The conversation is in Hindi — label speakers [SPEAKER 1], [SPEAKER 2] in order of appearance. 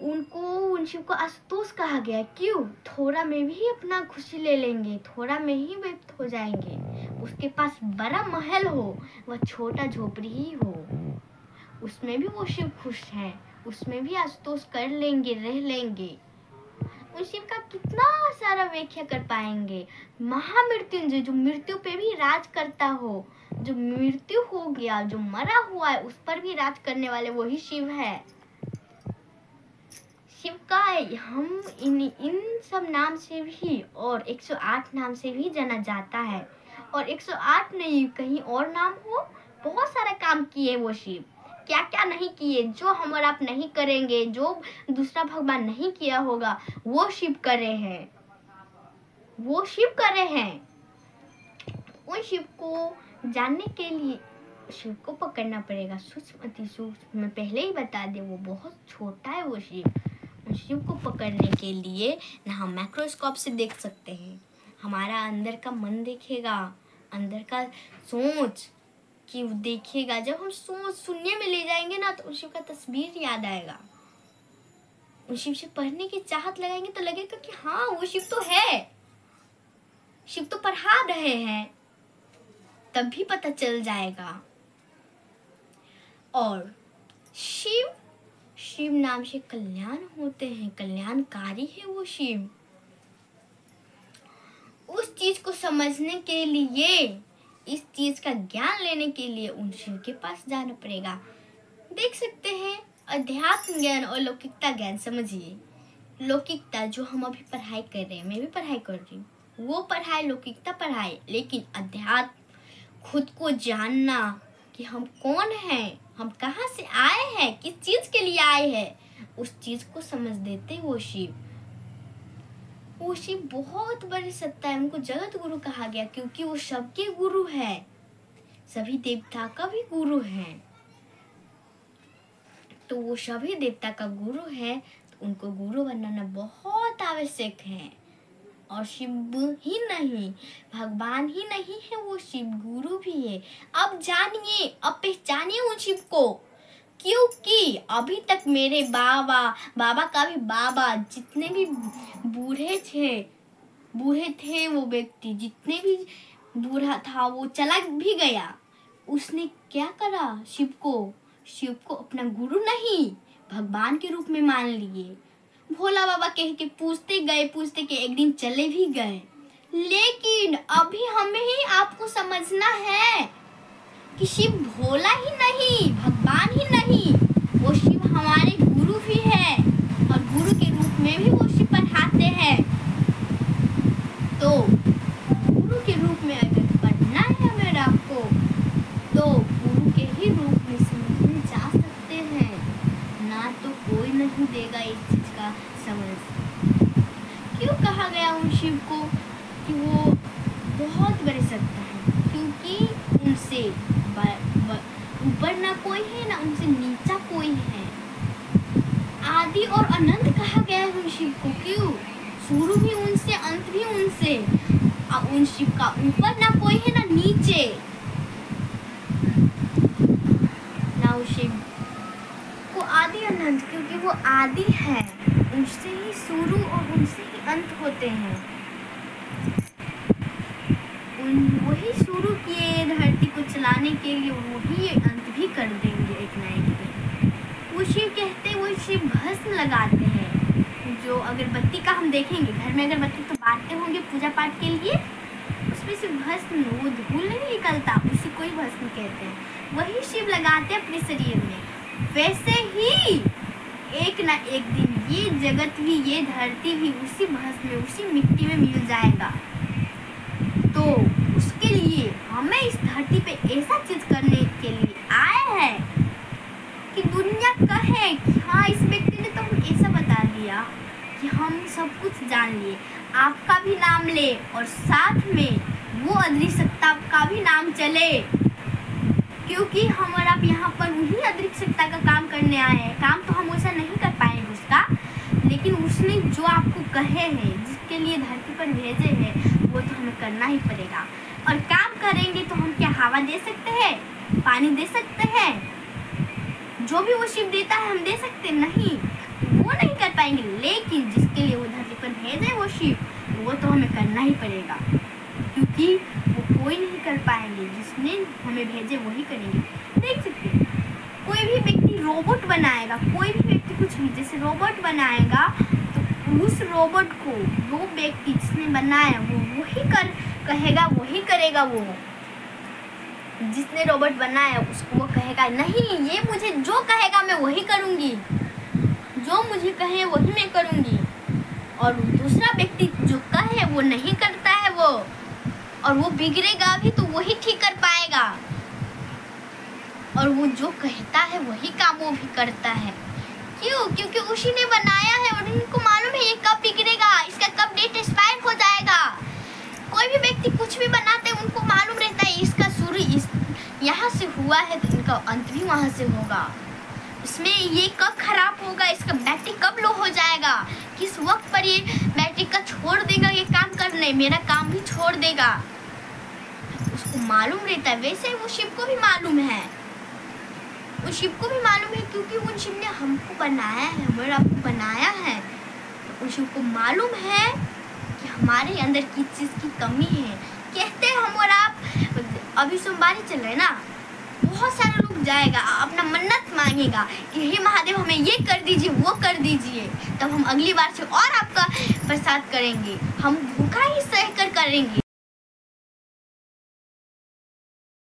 [SPEAKER 1] उनको उन शिव को आशुतोष कहा गया। क्यों? थोड़ा में भी अपना खुशी ले लेंगे, थोड़ा में ही व्यक्त हो जाएंगे। उसके पास बड़ा महल हो, वह छोटा झोपड़ी ही हो, उसमें भी वो शिव खुश है, उसमें भी आशुतोष कर लेंगे, रह लेंगे। उन शिव का कितना सारा व्याख्या कर पाएंगे। महामृत्युंजय, जो मृत्यु पे भी राज करता हो, जो मृत्यु हो गया, जो मरा हुआ है, उस पर भी राज करने वाले वही शिव है। शिव का हम इन सब नाम से भी और 108 नाम से भी जाना जाता है। और 108 नहीं, कहीं और नाम हो। बहुत सारा काम किए वो शिव, क्या क्या नहीं किए, जो हम और आप नहीं करेंगे, जो दूसरा भगवान नहीं किया होगा, वो शिव करे हैं, वो शिव करे हैं। उन शिव को जानने के लिए शिव को पकड़ना पड़ेगा, सूक्ष्म अति सूक्ष्म। मैं पहले ही बता दे, वो बहुत छोटा है वो शिव। शिव को पकड़ने के लिए ना हम माइक्रोस्कोप से देख सकते हैं, हमारा अंदर का मन देखेगा, अंदर का सोच कि देखेगा। जब हम सोच शून्य में ले जाएंगे ना, तो उस शिव का तस्वीर याद आएगा। उस शिव से पढ़ने की चाहत लगाएंगे तो लगेगा कि हाँ, वो शिव तो है, शिव तो पढ़ा रहे हैं, तभी पता चल जाएगा। और शिव नाम से कल्याण होते हैं, कल्याणकारी है वो शिव। उस चीज को समझने के लिए, इस चीज का ज्ञान लेने के लिए उन शिव के पास जाना पड़ेगा। देख सकते हैं, अध्यात्म ज्ञान और लौकिकता ज्ञान समझिए। लौकिकता जो हम अभी पढ़ाई कर रहे हैं, मैं भी पढ़ाई कर रही हूँ, वो पढ़ाई लौकिकता पढ़ाई। लेकिन अध्यात्म खुद को जानना कि हम कौन हैं, हम कहाँ से आए हैं, किस चीज के लिए आए हैं, उस चीज को समझ देते वो शिव। वो शिव बहुत बड़ी सत्ता है, उनको जगत गुरु कहा गया, क्योंकि वो सबके गुरु है, सभी देवता का भी गुरु है। तो वो सभी देवता का गुरु है, तो उनको गुरु बनाना बहुत आवश्यक है। और शिव ही नहीं, भगवान ही नहीं है, वो शिव गुरु भी है। अब जानिए, अब पहचानिए उन शिव को, क्योंकि अभी तक मेरे बाबा का भी बाबा, जितने भी बूढ़े थे वो व्यक्ति, जितने भी बूढ़ा था, वो चला भी गया। उसने क्या करा? शिव को अपना गुरु नहीं, भगवान के रूप में मान लिए। भोला बाबा कह के पूछते के एक दिन चले भी गए। लेकिन अभी हमें ही आपको समझना है कि शिव भोला ही नहीं, भगवान ही नहीं, वो शिव हमारे गुरु भी है, और गुरु के रूप में भी वो शिव पढ़ाते हैं। तो गुरु के रूप में अगर पढ़ना है हमें आपको, तो गुरु के ही रूप में समझने जा सकते हैं, ना तो कोई नहीं देगा इस चीज का समझ। क्यों कहा गया उन शिव को कि वो बहुत बड़े सत्ता है? क्योंकि उनसे ऊपर ना कोई है, ना उनसे नीचा कोई है। आदि और अनंत कहा गया है उन शिव को। क्यों? शुरू भी उनसे, अंत भी उनसे। उन शिव का ऊपर ना कोई है, ना नीचे, ना उस शिव को आदि अनंत, क्योंकि वो आदि है, उनसे ही शुरू और उनसे ही अंत होते हैं। वही शुरू किए धरती को चलाने के लिए, वही अंत भी कर देंगे एक ना एक दिन। वो शिव कहते, वो शिव भस्म लगाते हैं। जो अगरबत्ती का हम देखेंगे, घर में अगरबत्ती तो बांटते होंगे पूजा पाठ के लिए, उसमें से भस्म, वो धूल नहीं निकलता, उसी को ही भस्म कहते हैं। वही शिव लगाते हैं अपने शरीर में। वैसे ही एक ना एक दिन ये जगत भी, ये धरती भी उसी भस्म में, उसी मिट्टी में मिल जाएगा। तो उसके लिए हमें इस धरती पे ऐसा चीज करने के लिए आए हैं कि दुनिया कहे कि हाँ, इस व्यक्ति ने तो हम ऐसा बता दिया कि हम सब कुछ जान लिए। आपका भी नाम ले और साथ में वो अदृश्य सत्ता का भी नाम चले, क्योंकि हम और आप यहाँ पर वही अदृश्य सत्ता का काम करने आए हैं। काम तो हम वैसा नहीं कर पाएंगे उसका, लेकिन उसने जो आपको कहे हैं, जिसके लिए धरती पर भेजे हैं, वो तो हमें करना ही पड़ेगा। और काम करेंगे तो हम क्या हवा दे सकते हैं, पानी दे सकते हैं? जो भी वो शिव देता है हम दे सकते? नहीं, वो नहीं पाएंगे, लेकिन जिसके लिए वो धरती पर भेजे वो शिव, वो तो हमें करना ही पड़ेगा, क्योंकि वो कोई नहीं कर पाएंगे, जिसने हमें भेजे वही करेंगे। देख सकते हैं कोई भी व्यक्ति रोबोट बनाएगा, कोई भी व्यक्ति कुछ भी जैसे रोबोट बनाएगा, तो उस रोबोट को वो व्यक्ति जिसने बनाया वो वही कहेगा, वही करेगा। वो जिसने रोबोट बनाया उसको वो कहेगा नहीं, ये मुझे जो कहेगा मैं वही करूँगी, जो मुझे कहे वही मैं करूँगी। और दूसरा व्यक्ति जो कहे वो नहीं करता है वो, और वो बिगड़ेगा भी तो वही ठीक कर पाएगा, और वो जो कहता है वही काम वो भी करता है। क्यों? क्योंकि उसी ने बनाया है और इनको मालूम है ये कब बिगड़ेगा, इसका कब डेट एक्सपायर हो जाएगा। कोई भी व्यक्ति कुछ भी बनाते हैं उनको मालूम रहता है इसका शुरू यहाँ से हुआ है तो इनका अंत भी वहाँ से होगा, इसमें ये कब खराब होगा, इसका बैटरी कब लो हो जाएगा, किस वक्त पर ये बैटरी का छोड़ देगा ये काम करने, मेरा काम भी छोड़ देगा, उसको मालूम रहता है। वैसे ही वो शिव को भी मालूम है, वो शिव को भी मालूम है, क्योंकि उन शिव ने हमको बनाया है, हमारे आपको बनाया है, तो उन शिव को मालूम है कि हमारे अंदर किस चीज़ की कमी है। कहते हैं हम और आप अभी सोमवारी चल रहे हैं ना, बहुत सारे लोग जाएगा अपना मन्नत मांगेगा कि हे महादेव हमें ये कर दीजिए वो कर दीजिए, तब हम अगली बार से और आपका प्रसाद करेंगे, हम भूखा ही सह कर करेंगे।